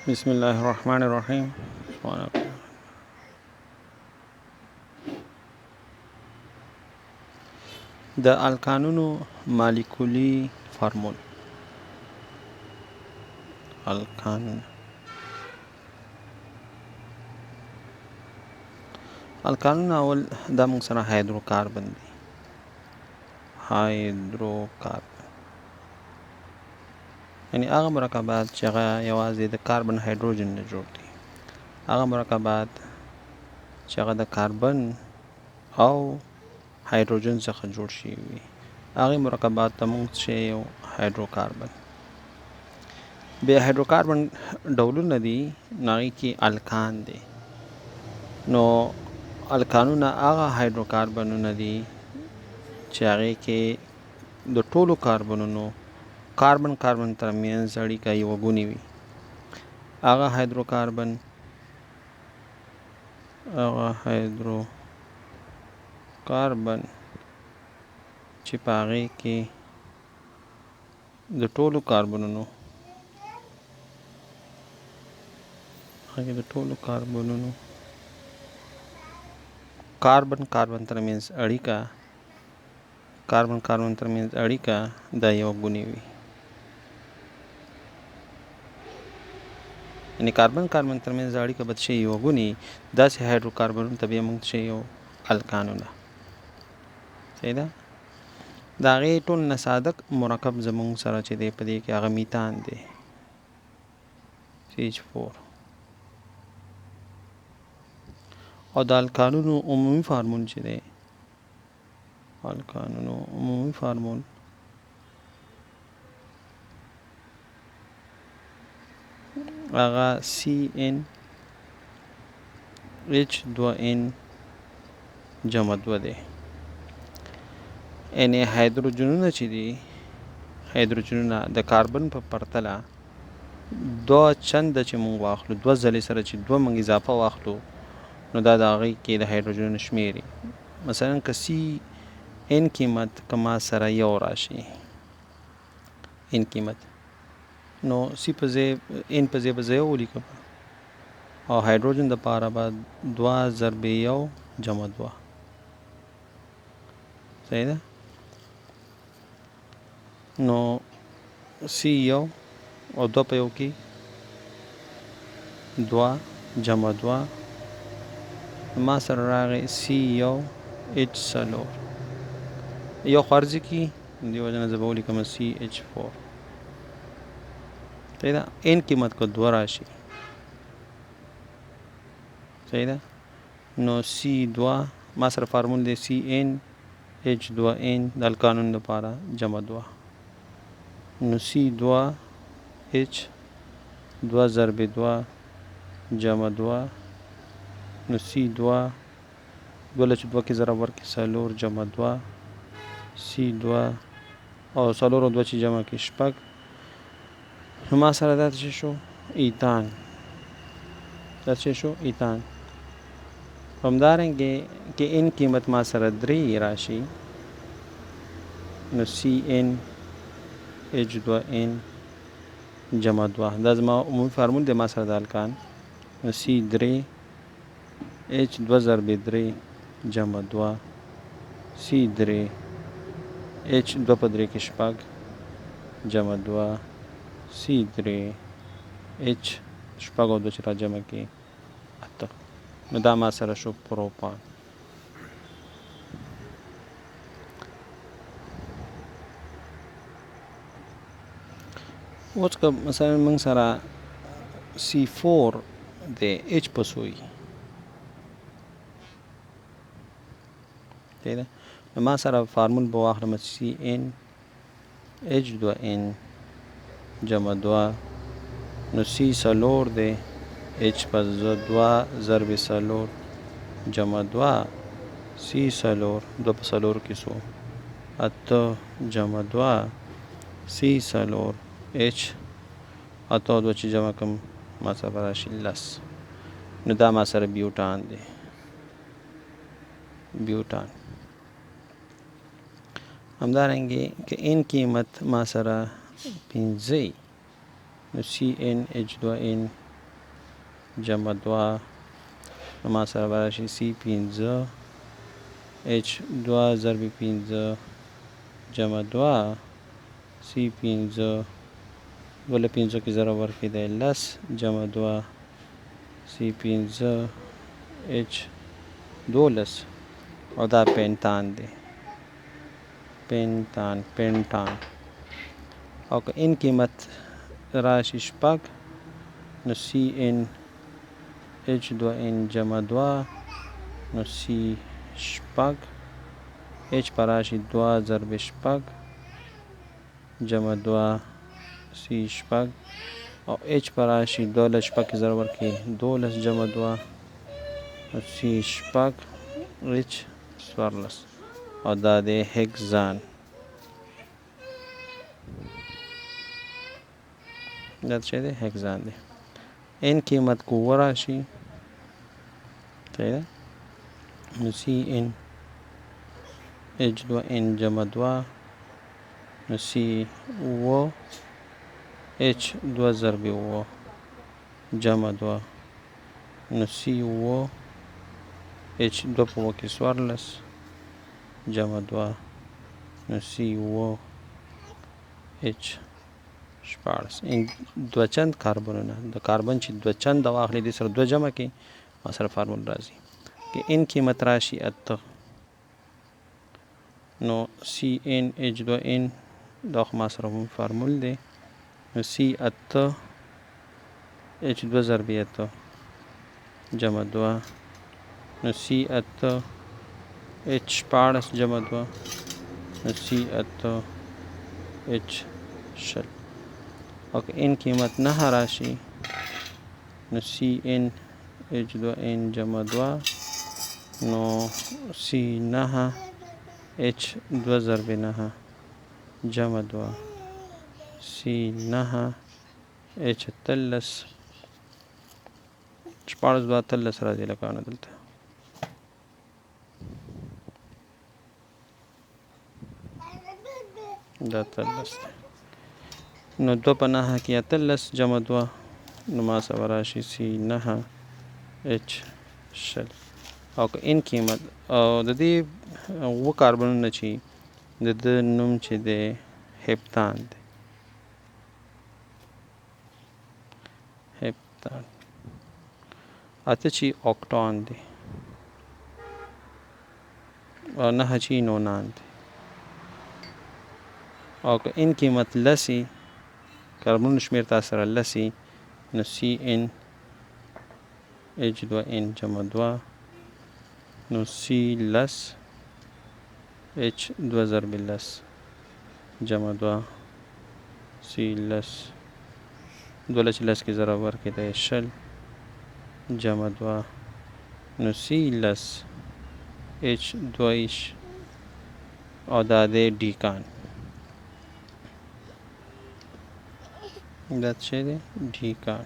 بسم الله الرحمن الرحیم. د الکانونو ماليکولي فورمول. الکانون اول دا موږ سره هایدروکاربن دی. هایدروکاربن یعنی هغه مرکبات چې هغه یوازې د کاربن هایدروجن نه جوړ دي. هغه مرکبات چې هغه د کاربن او هایدروجن څخه جوړ شوي وي، هغه مرکبات ته موږ یو هایدروکاربن. بیا هایدروکاربن ډولونه دي، هغې کې الکان دی. نو الکانونه هغه هایدروکاربنونه دي چې هغې کې د ټولو کاربنونو کاربن ترمنځ اړیکه یوه ګونې وي. هغه هایدروکاربن چې په هغې کې د ټولو کاربنونو کاربن ترمنځ اړیکه دا یوه ګونې وي. یعنې کاربن ترمنځ اړیکه به شي یوه ګونې، داسې هایدروکاربنونو ته بیا موږ یو الکانونه. صحیح ده؟ د هغې ټول نه ساده مرکب زموږ سره چې دی په دې کې هغه میتان دی، CH4. او د الکانونو عمومي فارمول چې دی، هغه CnH2n جمع 2 دی. یعنې هایدروجنونه چې دي، هایدروجنونه د کاربن په پرتله دوه چنده چې موږ واخلو، دوه ځلې سره چې دوه موږ اضافه واخلو، نو دا د هغې کې د هایدروجنونو شمېرې. مثلا که CN قیمت که ما سره یو راشي، N قیمت، نو N په ځای به زه یو ولیکم، او هایدروجن دپاره به 2 × 1 جمع 2. صحیح ده؟ نو C یو او 2 په یو کې 2 جمع 2 ما سره راغی C1H4. یو خارجي کې دې وجه نه زه به ولیکم CH4. صحیح ده؟ N قیمت که 2 راشي، صحیح ده؟ نو C2 ما سره فارمول دی CnH2n د الکانون دپاره جمع 2. نو C2H 2 ضرب 2 جمع 2. نو C2 دوله چې 2 کې ضرب ورکړي 4 جمع 2. C2 او 4 او 2 چې جمع کړي 6. نو ما سره دا څه شو؟ ایتان. دا څه شو؟ ایتان. همدارنګې که N قیمت ما سره 3 راشي، نو CnH2n جمع 2. دا زما عمومي فارمول دی ما سره د الکان. نو C3H 2 ضرب 3 جمع 2. C3H 2 په 3 کې 6 جمع 2. C3H 6 او 2 چې را جمع کړي 8. نو دا ما سره شو پروپان. اوس که مثلا موږ سره C4 دی، H په څو وي؟ صحیح ده؟ نو ما سره فارمول به واخلم CnH2n جمع 2. نو C 4 دی، H په 2 ضرب 4 جمع 2. C 4 2 په 4 کې څو؟ 8 جمع 2. C 4 H 8 او 2 چې جمع کړم ما سره به راشي 10. نو دا ما سره بیوټان دی. بیوټان. همدارنګې که N قیمت ما سره 5، نو CnH2n جمع 2 نو ما سره به راشي C15 H2 ضرب 15 جمع 2 C15 دوله 15 کې ضرب ورکړي دی 10 جمع 2 C15 H12 او دا پینتان دی پینتان او که این قیمت راشي شپږ نو CN H2N جمع 2 نو C شپږ H پر راشي 2 ضرب شپږ جمع 2 C شپږ او H پر راشي 2 شپږ کې ضرب ورکړي 12 جمع 2 نو C شپږ H 14 او دا دی هگزان دا څه دی هگزان دی ان قیمت کو راشي صحیح نو CN H2N جمع 2 نو C و H 2 ضرب و جمع 2 نو C و H 2 په وکې 14 جمع 2 نو C و H 14 این دوه چند کاربنونه د کاربن چې دوه چند واخلي د سره دوه جمع کې ما سره فارمول راځي کې ان قیمت راشي اته نو CN H2N دا خو ما سره هم فارمول دی نو C اته H2 ضرب اته جمع 2 نو C اته H 14 جمع 2 نو C اته H شل او که این قیمت نه راشي نو CN H2N جمع 2 نو C نه H 2 ضرب 9 جمع 2 C نه H 13 شپاړس 2 13 راځي لکه نه دلته دا 13 نو 2 په 9 کې 13 جمع 2 نو ما سره راشي C نه H شل او که این قیمت او د دې و کاربنونه چې د نوم چې دی هپتان دی هپتان اته چې اوکټان دی او نه چې نونان دی او که این قیمت لسی کاربن شمیر تاسو سره لسی نو CN H2N جمع 2 نو C لس H 2 ضرب لس جمع 2 C لس دوله چې لس کې ضرب ورکړي دی شل جمع 2 نو C لس H 2 او دا دی ډیکان دا څه دی ډیکان